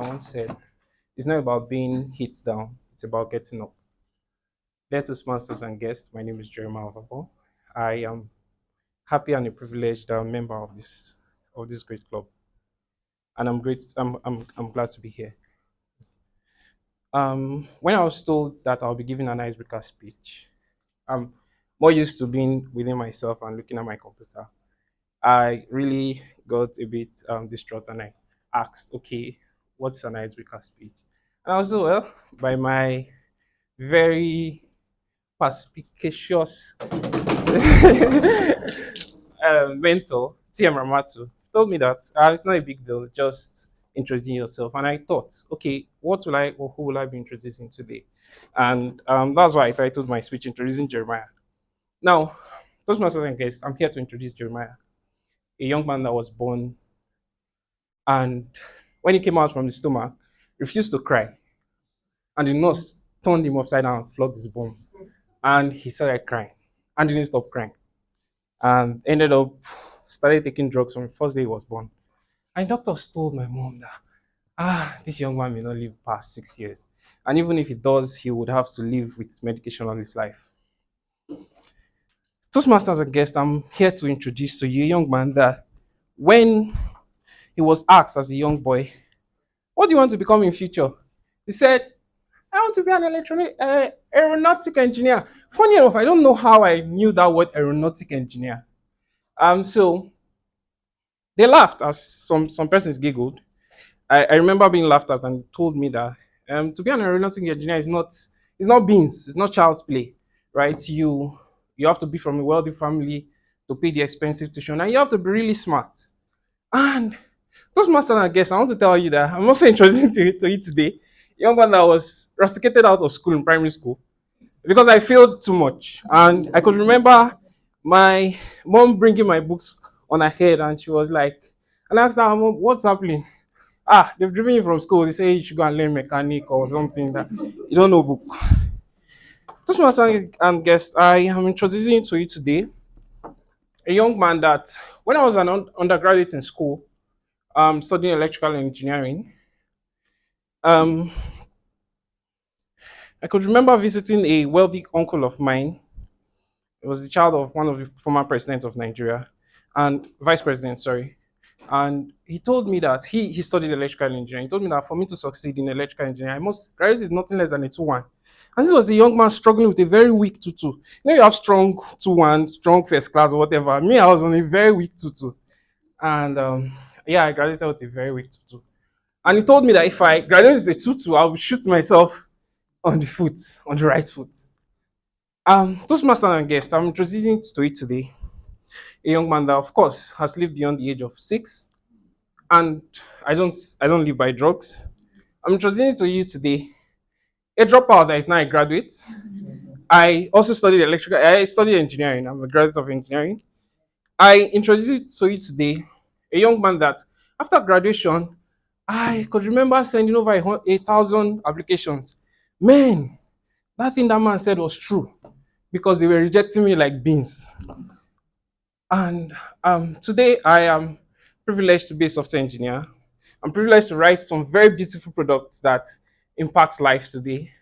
once said, it's not about being hit down, it's about getting up. Dear Toastmasters and guests, my name is Jerimiah Ovabor. I am happy and a privileged member of this great club, and I'm great. I'm glad to be here. When I was told that I'll be giving an icebreaker speech, I'm more used to being within myself and looking at my computer. I really got a bit distraught and I asked, okay, what's an icebreaker speech? And I was well, by my very perspicacious mentor, TM Ramatu, told me that it's not a big deal, just introducing yourself. And I thought, okay, what will I or who will I be introducing today? And that's why I titled my speech Introducing Jeremiah. Now, Toastmasters and guests, I'm here to introduce Jeremiah, a young man that was born and when he came out from the stomach, refused to cry. And the nurse turned him upside down and flogged his bum. And he started crying and didn't stop crying. And ended up started taking drugs from the first day he was born. And doctors told my mom that this young man may not live past 6 years. And even if he does, he would have to live with medication all his life. Toastmasters and guest, I'm here to introduce to you a young man that when he was asked as a young boy, what do you want to become in future? He said, I want to be an aeronautic engineer. Funny enough, I don't know how I knew that word aeronautic engineer. So they laughed as some persons giggled. I remember being laughed at and told me that to be an aeronautic engineer is not it's not beans, it's not child's play, right? You have to be from a wealthy family to pay the expensive tuition, and you have to be really smart. And those masters and guests, I want to tell you that I'm also introducing to you today a young man that was rusticated out of school in primary school because I failed too much. And I could remember my mom bringing my books on her head, and she was like, and I asked her, Mom, what's happening? They've driven you from school. They say you should go and learn mechanic or something that you don't know book. This master and guest, I am introducing to you today a young man that when I was an undergraduate in school, studying electrical engineering, um, I could remember visiting a wealthy uncle of mine. He was the child of one of the former presidents of Nigeria and vice president, sorry. And he told me that he studied electrical engineering. He told me that for me to succeed in electrical engineering, I must graduate with nothing less than a 2-1. And this was a young man struggling with a very weak 2-2. You know, you have strong 2-1, strong first class or whatever. Me, I was on a very weak 2-2. And yeah, I graduated with a very weak 2-2. And he told me that if I graduate with a 2-2, I would shoot myself on the foot, on the right foot. Toastmaster and guest, I'm introducing to you today a young man that, of course, has lived beyond the age of 6, and I don't live by drugs. I'm introducing to you today a dropout that is now a graduate. I studied engineering. I'm a graduate of engineering. I introduce to you today a young man that after graduation, I could remember sending over 1,000 applications. Man, that thing that man said was true because they were rejecting me like beans. And today I am privileged to be a software engineer. I'm privileged to write some very beautiful products that impact lives today.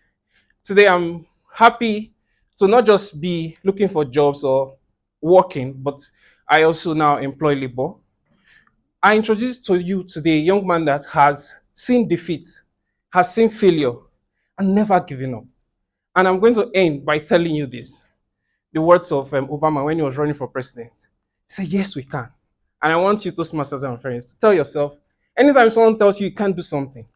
Today I'm happy to not just be looking for jobs or working, but I also now employ labor. I introduce to you today a young man that has seen defeat, has seen failure, and never given up. And I'm going to end by telling you this. The words of Obama when he was running for president. He said, yes, we can. And I want you, Toastmasters and friends, to tell yourself, anytime someone tells you you can't do something,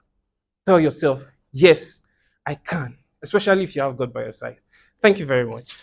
tell yourself, yes, I can, especially if you have God by your side. Thank you very much.